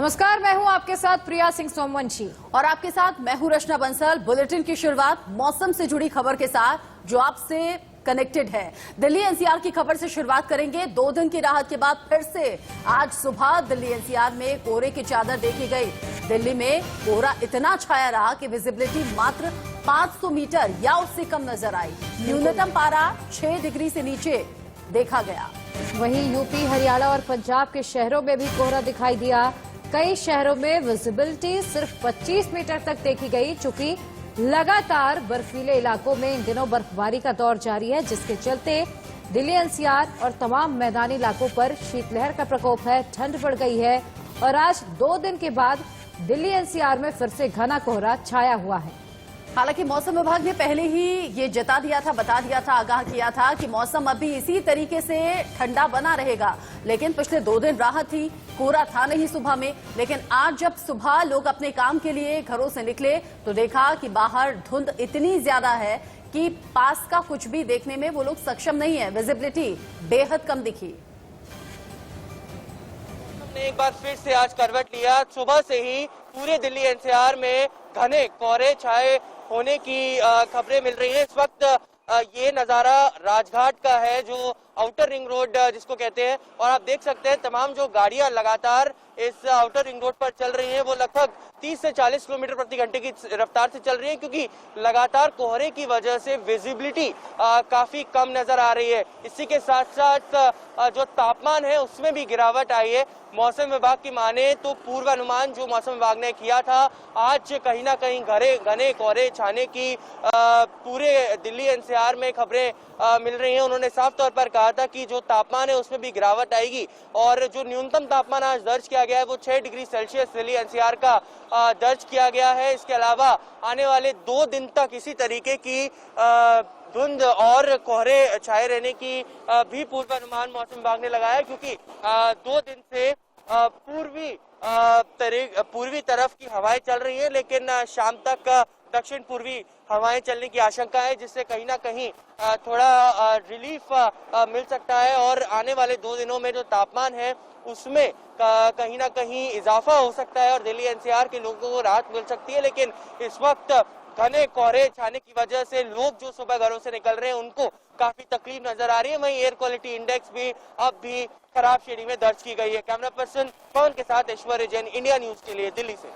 नमस्कार, मैं हूं आपके साथ प्रिया सिंह सोमवंशी और आपके साथ मैं हूं रचना बंसल। बुलेटिन की शुरुआत मौसम से जुड़ी खबर के साथ जो आपसे कनेक्टेड है। दिल्ली एनसीआर की खबर से शुरुआत करेंगे। 2 दिन की राहत के बाद फिर से आज सुबह दिल्ली एनसीआर में कोहरे की चादर देखी गई। दिल्ली में कोहरा इतना छाया रहा कि विजिबिलिटी मात्र 500 मीटर या उससे कम नजर आई। न्यूनतम पारा 6 डिग्री से नीचे देखा गया। वहीं यूपी, हरियाणा और पंजाब के शहरों में भी कोहरा दिखाई दिया। कई शहरों में विजिबिलिटी सिर्फ 25 मीटर तक देखी गई। चूंकि लगातार बर्फीले इलाकों में इन दिनों बर्फबारी का दौर जारी है, जिसके चलते दिल्ली एनसीआर और तमाम मैदानी इलाकों पर शीतलहर का प्रकोप है। ठंड बढ़ गई है और आज 2 दिन के बाद दिल्ली एनसीआर में फिर से घना कोहरा छाया हुआ है। हालांकि मौसम विभाग ने पहले ही ये बता दिया था, आगाह किया था कि मौसम अभी इसी तरीके से ठंडा बना रहेगा। लेकिन पिछले 2 दिन राहत थी, कोहरा था नहीं सुबह में। लेकिन आज जब सुबह लोग अपने काम के लिए घरों से निकले तो देखा कि बाहर धुंध इतनी ज्यादा है कि पास का कुछ भी देखने में वो लोग सक्षम नहीं है। विजिबिलिटी बेहद कम दिखी। हमने एक बार फिर से आज करवट लिया। सुबह से ही पूरे दिल्ली एनसीआर में घने कोहरे छाए होने की खबरें मिल रही हैं। इस वक्त ये नजारा राजघाट का है, जो आउटर रिंग रोड जिसको कहते हैं, और आप देख सकते हैं तमाम जो गाड़ियां लगातार इस आउटर रिंग रोड पर चल रही हैं वो लगभग 30 से 40 किलोमीटर प्रति घंटे की रफ्तार से चल रही है, क्योंकि लगातार कोहरे की वजह से विजिबिलिटी काफी कम नजर आ रही है। इसी के साथ साथ जो तापमान है उसमें भी गिरावट आई है। मौसम विभाग की माने तो पूर्वानुमान जो मौसम विभाग ने किया था, आज कहीं ना कहीं घने कोहरे छाने की पूरे दिल्ली एनसीआर में खबरें मिल रही हैं। उन्होंने साफ तौर पर कहा था कि जो तापमान है उसमें भी गिरावट आएगी, और जो न्यूनतम तापमान आज दर्ज किया गया है वो 6 डिग्री सेल्सियस दिल्ली एनसीआर का दर्ज किया गया है। इसके अलावा आने वाले 2 दिन तक इसी तरीके की धुंध और कोहरे छाए रहने की भी पूर्वानुमान मौसम विभाग ने लगाया, क्योंकि 2 दिन से पूर्वी तरफ की हवाएं चल रही है, लेकिन शाम तक दक्षिण पूर्वी हवाएं चलने की आशंका है, जिससे कहीं ना कहीं थोड़ा रिलीफ मिल सकता है। और आने वाले 2 दिनों में जो तापमान है उसमें कहीं ना कहीं इजाफा हो सकता है और दिल्ली एनसीआर के लोगों को राहत मिल सकती है। लेकिन इस वक्त घने कोहरे छाने की वजह से लोग जो सुबह घरों से निकल रहे हैं उनको काफी तकलीफ नजर आ रही है। वहीं एयर क्वालिटी इंडेक्स भी अब भी खराब श्रेणी में दर्ज की गई है। कैमरा पर्सन पवन के साथ ऐश्वर्य जैन, इंडिया न्यूज के लिए दिल्ली से।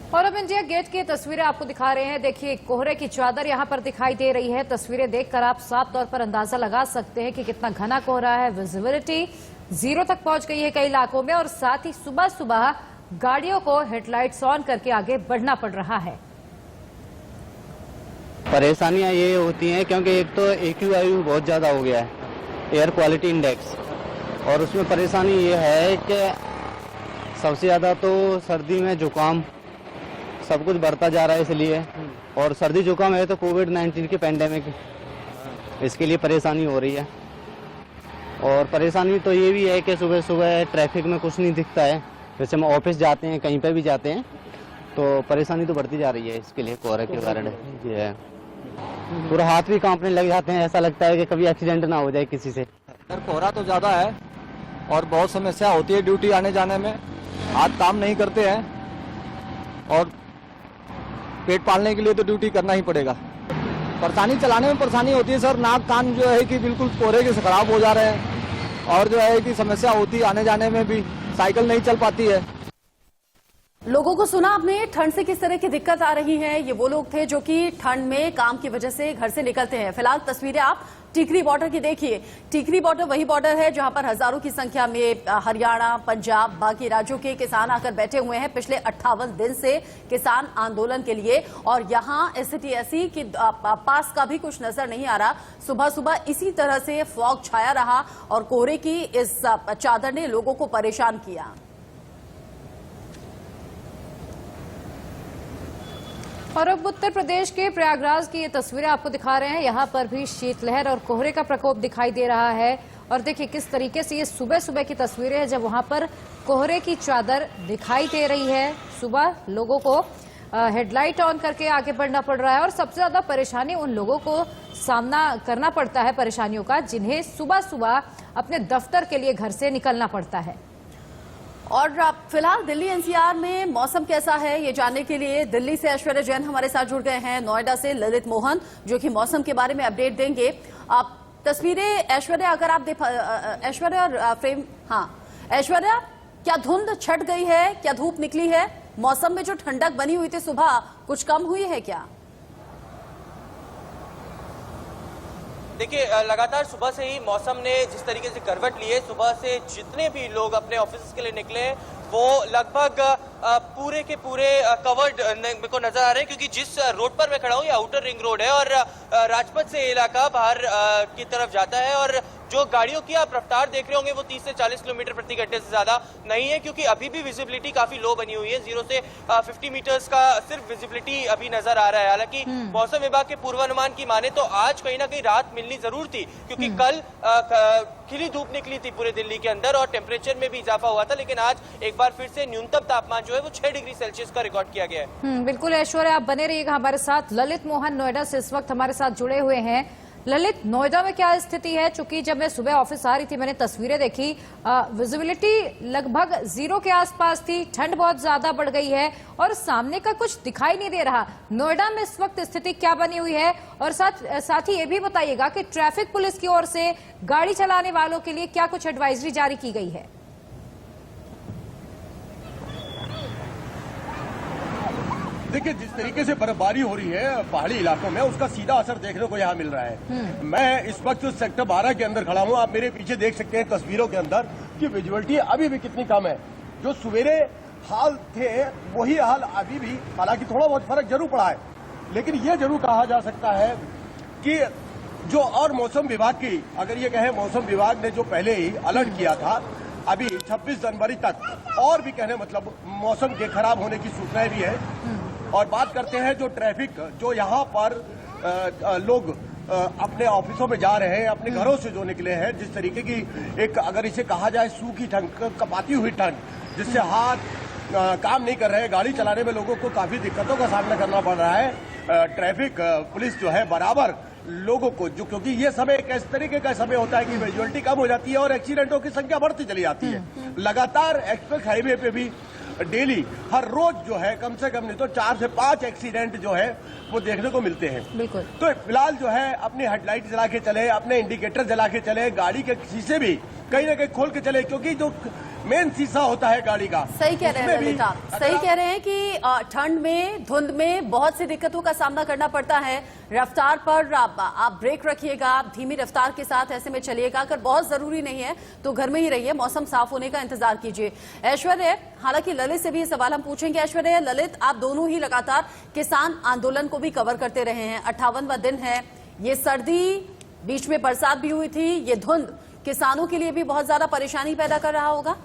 और अब इंडिया गेट की तस्वीरें आपको दिखा रहे हैं। देखिए, कोहरे की चादर यहां पर दिखाई दे रही है। तस्वीरें देखकर आप साफ तौर पर अंदाजा लगा सकते हैं कि कितना घना कोहरा है। विजिबिलिटी 0 तक पहुंच गई है कई इलाकों में, और साथ ही सुबह सुबह गाड़ियों को हेडलाइट्स ऑन करके आगे बढ़ना पड़ रहा है। परेशानियां ये होती हैं क्योंकि एक तो AQI बहुत ज़्यादा हो गया है, एयर क्वालिटी इंडेक्स, और उसमें परेशानी ये है कि सबसे ज़्यादा तो सर्दी में जुकाम सब कुछ बढ़ता जा रहा है, इसलिए। और सर्दी जुकाम है तो कोविड-19 की पैंडेमिक, इसके लिए परेशानी हो रही है। और परेशानी तो ये भी है कि सुबह सुबह ट्रैफिक में कुछ नहीं दिखता है। जैसे हम ऑफिस जाते हैं, कहीं पे भी जाते हैं, तो परेशानी तो बढ़ती जा रही है इसके लिए, कोहरे के कारण ये है। पूरा हाथ भी कांपने लग जाते हैं, ऐसा लगता है कि कभी एक्सीडेंट ना हो जाए किसी से। सर, कोहरा तो ज़्यादा है और बहुत समस्या होती है ड्यूटी आने जाने में। हाथ काम नहीं करते हैं और पेट पालने के लिए तो ड्यूटी करना ही पड़ेगा। परेशानी चलाने में परेशानी होती है सर। नाक कान जो है कि बिल्कुल कोहरे के से खराब हो जा रहे हैं, और जो है कि समस्या होती है आने जाने में भी, साइकिल नहीं चल पाती है। लोगों को सुना आपने ठंड से किस तरह की दिक्कत आ रही है। ये वो लोग थे जो कि ठंड में काम की वजह से घर से निकलते हैं। फिलहाल तस्वीरें आप टिकरी बॉर्डर की देखिए। टिकरी बॉर्डर वही बॉर्डर है जहां पर हजारों की संख्या में हरियाणा, पंजाब, बाकी राज्यों के किसान आकर बैठे हुए हैं पिछले 58 दिन से किसान आंदोलन के लिए। और यहां स्थिति ऐसी कि पास का भी कुछ नजर नहीं आ रहा। सुबह सुबह इसी तरह से फॉग छाया रहा और कोहरे की इस चादर ने लोगों को परेशान किया। और अब उत्तर प्रदेश के प्रयागराज की ये तस्वीरें आपको दिखा रहे हैं। यहाँ पर भी शीतलहर और कोहरे का प्रकोप दिखाई दे रहा है। और देखिए किस तरीके से ये सुबह सुबह की तस्वीरें हैं, जब वहां पर कोहरे की चादर दिखाई दे रही है। सुबह लोगों को हेडलाइट ऑन करके आगे बढ़ना पड़ रहा है, और सबसे ज्यादा परेशानी उन लोगों को सामना करना पड़ता है परेशानियों का, जिन्हें सुबह सुबह अपने दफ्तर के लिए घर से निकलना पड़ता है। और फिलहाल दिल्ली एनसीआर में मौसम कैसा है ये जानने के लिए दिल्ली से ऐश्वर्या जैन हमारे साथ जुड़ गए हैं, नोएडा से ललित मोहन जो कि मौसम के बारे में अपडेट देंगे। आप तस्वीरें ऐश्वर्या अगर आप ऐश्वर्या और फ्रेम, हाँ ऐश्वर्या, क्या धुंध छट गई है, क्या धूप निकली है? मौसम में जो ठंडक बनी हुई थी सुबह कुछ कम हुई है क्या? देखिए, लगातार सुबह से ही मौसम ने जिस तरीके से करवट ली है, सुबह से जितने भी लोग अपने ऑफिस के लिए निकले हैं वो लगभग पूरे के पूरे कवर्ड मेरे को नजर आ रहे हैं, क्योंकि जिस रोड पर मैं खड़ा हूँ ये आउटर रिंग रोड है और राजपथ से इलाका बाहर की तरफ जाता है और जो गाड़ियों की आप रफ्तार देख रहे होंगे वो 30 से 40 किलोमीटर प्रति घंटे से ज्यादा नहीं है, क्योंकि अभी भी विजिबिलिटी काफी लो बनी हुई है। 0 से 50 मीटर्स का सिर्फ विजिबिलिटी अभी नजर आ रहा है। हालांकि मौसम विभाग के पूर्वानुमान की माने तो आज कहीं ना कहीं राहत मिलनी जरूर थी, क्योंकि कल खिली धूप निकली थी पूरे दिल्ली के अंदर और टेम्परेचर में भी इजाफा हुआ था, लेकिन आज एक बार फिर से न्यूनतम तापमान जो है वो 6 डिग्री सेल्सियस का रिकॉर्ड किया गया है। बिल्कुल ऐश्वर्या, आप बने रहिएगा हमारे साथ। ललित मोहन नोएडा से इस वक्त हमारे साथ जुड़े हुए हैं। ललित, नोएडा में क्या स्थिति है? चूंकि जब मैं सुबह ऑफिस आ रही थी मैंने तस्वीरें देखी, विजिबिलिटी लगभग 0 के आसपास थी, ठंड बहुत ज्यादा बढ़ गई है और सामने का कुछ दिखाई नहीं दे रहा। नोएडा में इस वक्त स्थिति क्या बनी हुई है? और साथ ही ये भी बताइएगा कि ट्रैफिक पुलिस की ओर से गाड़ी चलाने वालों के लिए क्या कुछ एडवाइजरी जारी की गई है? देखिए, जिस तरीके से बर्फबारी हो रही है पहाड़ी इलाकों में उसका सीधा असर देखने को यहाँ मिल रहा है। मैं इस वक्त सेक्टर 12 के अंदर खड़ा हूँ। आप मेरे पीछे देख सकते हैं तस्वीरों के अंदर कि विजुअलिटी अभी भी कितनी कम है। जो सवेरे हाल थे वही हाल अभी भी, हालांकि थोड़ा बहुत फर्क जरूर पड़ा है, लेकिन यह जरूर कहा जा सकता है कि जो और मौसम विभाग की, अगर ये कहें मौसम विभाग ने जो पहले ही अलर्ट किया था, अभी 26 जनवरी तक और भी कहने मतलब मौसम के खराब होने की सूचनाएं भी है। और बात करते हैं जो ट्रैफिक, जो यहाँ पर लोग अपने ऑफिसों में जा रहे हैं, अपने घरों से जो निकले हैं, जिस तरीके की एक अगर इसे कहा जाए सूखी ठंड, कपाती हुई ठंड, जिससे हाथ काम नहीं कर रहे हैं, गाड़ी चलाने में लोगों को काफी दिक्कतों का सामना करना पड़ रहा है। ट्रैफिक पुलिस जो है बराबर लोगों को, जो क्योंकि ये समय एक इस तरीके का समय होता है कि विजुअलिटी कम हो जाती है और एक्सीडेंटों की संख्या बढ़ती चली जाती है। लगातार एक्सप्रेस हाईवे पे भी डेली हर रोज जो है कम से कम नहीं तो 4 से 5 एक्सीडेंट जो है वो देखने को मिलते हैं। बिल्कुल। तो फिलहाल जो है अपनी हेडलाइट जला के चले, अपने इंडिकेटर जला के चले, गाड़ी के शीशे भी कहीं ना कहीं खोल के चले, क्योंकि जो मेन शीशा होता है गाड़ी का। सही कह रहे हैं ललित, आप सही कह रहे हैं कि ठंड में, धुंध में बहुत सी दिक्कतों का सामना करना पड़ता है। रफ्तार पर आप ब्रेक रखिएगा, आप धीमी रफ्तार के साथ ऐसे में चलिएगा। अगर बहुत जरूरी नहीं है तो घर में ही रहिए, मौसम साफ होने का इंतजार कीजिए। ऐश्वर्या, हालांकि ललित से भी ये सवाल हम पूछेंगे। ऐश्वर्या, ललित, आप दोनों ही लगातार किसान आंदोलन को भी कवर करते रहे हैं, 58वां दिन है, ये सर्दी, बीच में बरसात भी हुई थी, ये धुंध किसानों के लिए भी बहुत ज्यादा परेशानी पैदा कर रहा होगा।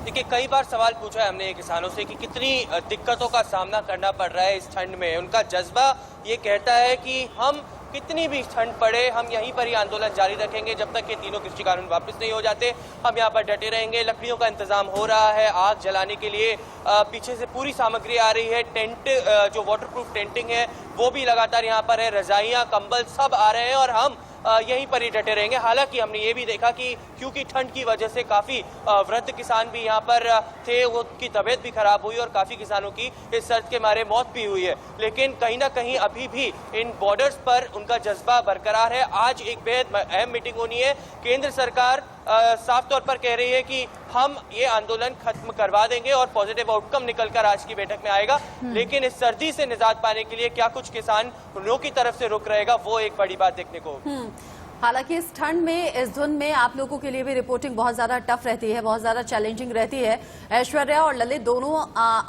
देखिए, कई बार सवाल पूछा है हमने किसानों से कि कितनी दिक्कतों का सामना करना पड़ रहा है इस ठंड में। उनका जज्बा ये कहता है कि हम कितनी भी ठंड पड़े, हम यहीं पर ही आंदोलन जारी रखेंगे जब तक कि तीनों कृषि कानून वापस नहीं हो जाते। हम यहाँ पर डटे रहेंगे। लकड़ियों का इंतजाम हो रहा है आग जलाने के लिए, पीछे से पूरी सामग्री आ रही है। टेंट, जो वाटरप्रूफ टेंटिंग है वो भी लगातार यहाँ पर है, रजाइयाँ, कंबल सब आ रहे हैं और हम यहीं पर ही डटे रहेंगे। हालांकि हमने ये भी देखा कि क्योंकि ठंड की वजह से काफी वृद्ध किसान भी यहाँ पर थे, उनकी तबीयत भी खराब हुई और काफी किसानों की इस सर्द के मारे मौत भी हुई है। लेकिन कहीं ना कहीं अभी भी इन बॉर्डर्स पर उनका जज्बा बरकरार है। आज एक बेहद अहम मीटिंग होनी है। केंद्र सरकार साफ तौर पर कह रही है कि हम ये आंदोलन खत्म करवा देंगे और पॉजिटिव आउटकम निकलकर आज की बैठक में आएगा। लेकिन इस सर्दी से निजात पाने के लिए क्या कुछ किसानों की तरफ से रुक रहेगा, वो एक बड़ी बात देखने को। हालांकि इस ठंड में, इस धुंध में आप लोगों के लिए भी रिपोर्टिंग बहुत ज्यादा टफ रहती है, बहुत ज्यादा चैलेंजिंग रहती है। ऐश्वर्या और ललित दोनों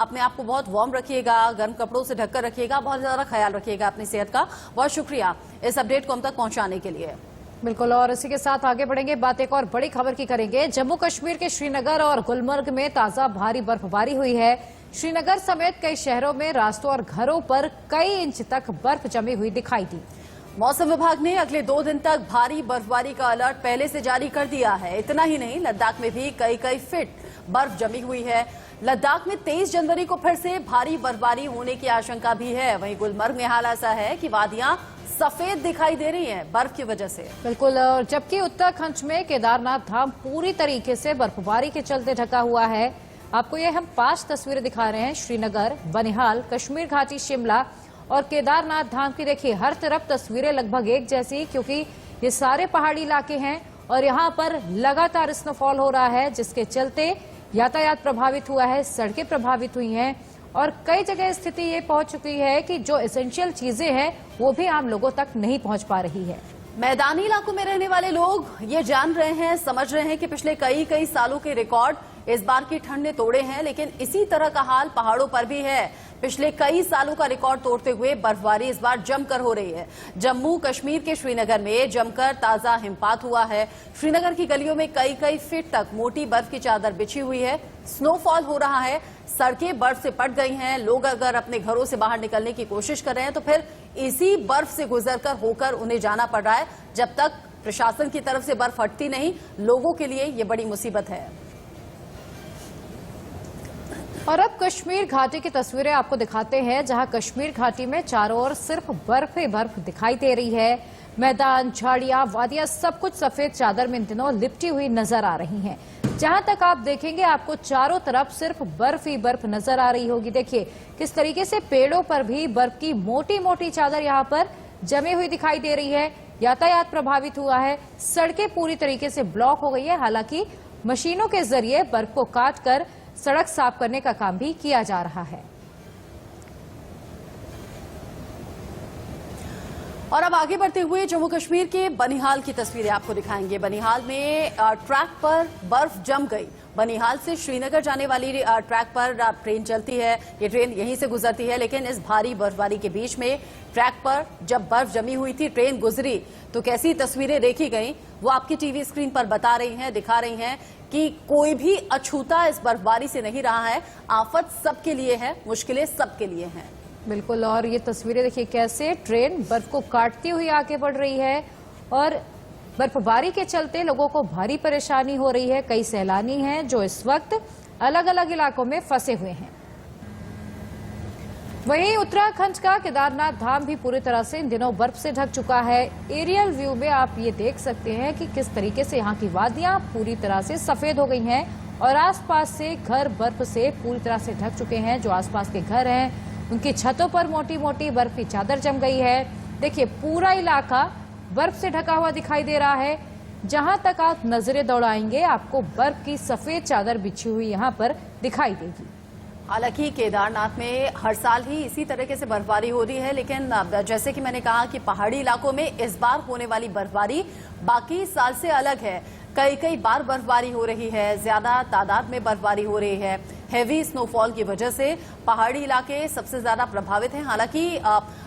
अपने आप को बहुत वार्म रखिएगा, गर्म कपड़ों से ढककर रखिएगा, बहुत ज्यादा ख्याल रखिएगा अपनी सेहत का। बहुत शुक्रिया इस अपडेट को हम तक पहुंचाने के लिए। बिल्कुल, और इसी के साथ आगे बढ़ेंगे, बात एक और बड़ी खबर की करेंगे। जम्मू कश्मीर के श्रीनगर और गुलमर्ग में ताजा भारी बर्फबारी हुई है। श्रीनगर समेत कई शहरों में रास्तों और घरों पर कई इंच तक बर्फ जमी हुई दिखाई दी। मौसम विभाग ने अगले 2 दिन तक भारी बर्फबारी का अलर्ट पहले से जारी कर दिया है। इतना ही नहीं, लद्दाख में भी कई फीट बर्फ जमी हुई है। लद्दाख में 23 जनवरी को फिर से भारी बर्फबारी होने की आशंका भी है। वहीं गुलमर्ग में हाल ऐसा है कि वादियां सफेद दिखाई दे रही हैं बर्फ की वजह से। बिल्कुल, और जबकि उत्तराखंड में केदारनाथ धाम पूरी तरीके से बर्फबारी के चलते ढका हुआ है। आपको ये हम 5 तस्वीरें दिखा रहे हैं, श्रीनगर, बनिहाल, कश्मीर घाटी, शिमला और केदारनाथ धाम की। देखिए हर तरफ तस्वीरें लगभग एक जैसी, क्योंकि ये सारे पहाड़ी इलाके हैं और यहाँ पर लगातार स्नोफॉल हो रहा है, जिसके चलते यातायात प्रभावित हुआ है, सड़कें प्रभावित हुई हैं और कई जगह स्थिति ये पहुंच चुकी है कि जो एसेंशियल चीजें हैं वो भी आम लोगों तक नहीं पहुंच पा रही है। मैदानी इलाकों में रहने वाले लोग ये जान रहे हैं, समझ रहे हैं कि पिछले कई सालों के रिकॉर्ड इस बार की ठंड ने तोड़े हैं, लेकिन इसी तरह का हाल पहाड़ों पर भी है। पिछले कई सालों का रिकॉर्ड तोड़ते हुए बर्फबारी इस बार जमकर हो रही है। जम्मू कश्मीर के श्रीनगर में जमकर ताजा हिमपात हुआ है। श्रीनगर की गलियों में कई फीट तक मोटी बर्फ की चादर बिछी हुई है। स्नोफॉल हो रहा है, सड़कें बर्फ से पट गई हैं। लोग अगर अपने घरों से बाहर निकलने की कोशिश कर रहे हैं तो फिर इसी बर्फ से गुजरकर होकर उन्हें जाना पड़ रहा है। जब तक प्रशासन की तरफ से बर्फ हटती नहीं, लोगों के लिए ये बड़ी मुसीबत है। और अब कश्मीर घाटी की तस्वीरें आपको दिखाते हैं, जहां कश्मीर घाटी में चारों ओर सिर्फ बर्फ ही बर्फ दिखाई दे रही है। मैदान, झाड़ियां, वादियां, सब कुछ सफेद चादर में इन दिनों लिपटी हुई नजर आ रही हैं। जहां तक आप देखेंगे आपको चारों तरफ सिर्फ बर्फ ही बर्फ नजर आ रही होगी। देखिए किस तरीके से पेड़ों पर भी बर्फ की मोटी मोटी चादर यहां पर जमी हुई दिखाई दे रही है। यातायात प्रभावित हुआ है, सड़कें पूरी तरीके से ब्लॉक हो गई है। हालांकि मशीनों के जरिए बर्फ को काटकर सड़क साफ करने का काम भी किया जा रहा है। और अब आगे बढ़ते हुए जम्मू कश्मीर के बनिहाल की तस्वीरें आपको दिखाएंगे। बनिहाल में ट्रैक पर बर्फ जम गई। बनिहाल से श्रीनगर जाने वाली ट्रैक पर ट्रेन चलती है। ये ट्रेन यहीं से गुजरती है, लेकिन इस भारी बर्फबारी के बीच में ट्रैक पर जब बर्फ जमी हुई थी, ट्रेन गुजरी तो कैसी तस्वीरें देखी गई वो आपकी टीवी स्क्रीन पर बता रही हैं, दिखा रही हैं कि कोई भी अछूता इस बर्फबारी से नहीं रहा है। आफत सबके लिए है, मुश्किलें सबके लिए हैं। बिल्कुल, और ये तस्वीरें देखिए कैसे ट्रेन बर्फ को काटती हुई आगे बढ़ रही है और बर्फबारी के चलते लोगों को भारी परेशानी हो रही है। कई सैलानी हैं जो इस वक्त अलग अलग इलाकों में फंसे हुए हैं। वहीं उत्तराखंड का केदारनाथ धाम भी पूरी तरह से इन दिनों बर्फ से ढक चुका है। एरियल व्यू में आप ये देख सकते हैं कि किस तरीके से यहाँ की वादियां पूरी तरह से सफेद हो गई हैं और आसपास से घर बर्फ से पूरी तरह से ढक चुके हैं। जो आसपास के घर हैं उनकी छतों पर मोटी मोटी बर्फ की चादर जम गई है। देखिए पूरा इलाका बर्फ से ढका हुआ दिखाई दे रहा है। जहां तक आप नजरें दौड़ाएंगे आपको बर्फ की सफेद चादर बिछी हुई यहां पर दिखाई देगी। हालांकि केदारनाथ में हर साल ही इसी तरीके से बर्फबारी हो रही है, लेकिन जैसे कि मैंने कहा कि पहाड़ी इलाकों में इस बार होने वाली बर्फबारी बाकी साल से अलग है। कई बार बर्फबारी हो रही है, ज्यादा तादाद में बर्फबारी हो रही है। हेवी स्नोफॉल की वजह से पहाड़ी इलाके सबसे ज्यादा प्रभावित हैं। हालांकि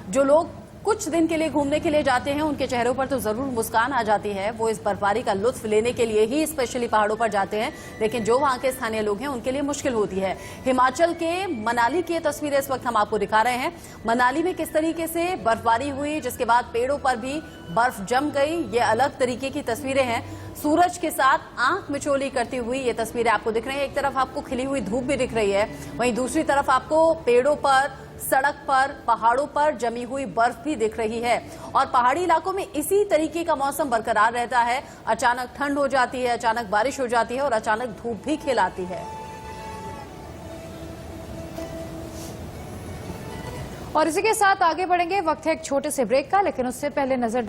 जो लोग कुछ दिन के लिए घूमने के लिए जाते हैं उनके चेहरों पर तो जरूर मुस्कान आ जाती है। वो इस बर्फबारी का लुत्फ लेने के लिए ही स्पेशली पहाड़ों पर जाते हैं, लेकिन जो वहां के स्थानीय लोग हैं उनके लिए मुश्किल होती है। हिमाचल के मनाली की तस्वीरें इस वक्त हम आपको दिखा रहे हैं। मनाली में किस तरीके से बर्फबारी हुई, जिसके बाद पेड़ों पर भी बर्फ जम गई, ये अलग तरीके की तस्वीरें हैं। सूरज के साथ आंख मिचोली करती हुई ये तस्वीरें आपको दिख रही है। एक तरफ आपको खिली हुई धूप भी दिख रही है, वहीं दूसरी तरफ आपको पेड़ों पर, सड़क पर, पहाड़ों पर जमी हुई बर्फ भी दिख रही है। और पहाड़ी इलाकों में इसी तरीके का मौसम बरकरार रहता है। अचानक ठंड हो जाती है, अचानक बारिश हो जाती है और अचानक धूप भी खिल आती है। और इसी के साथ आगे बढ़ेंगे। वक्त है एक छोटे से ब्रेक का, लेकिन उससे पहले नजर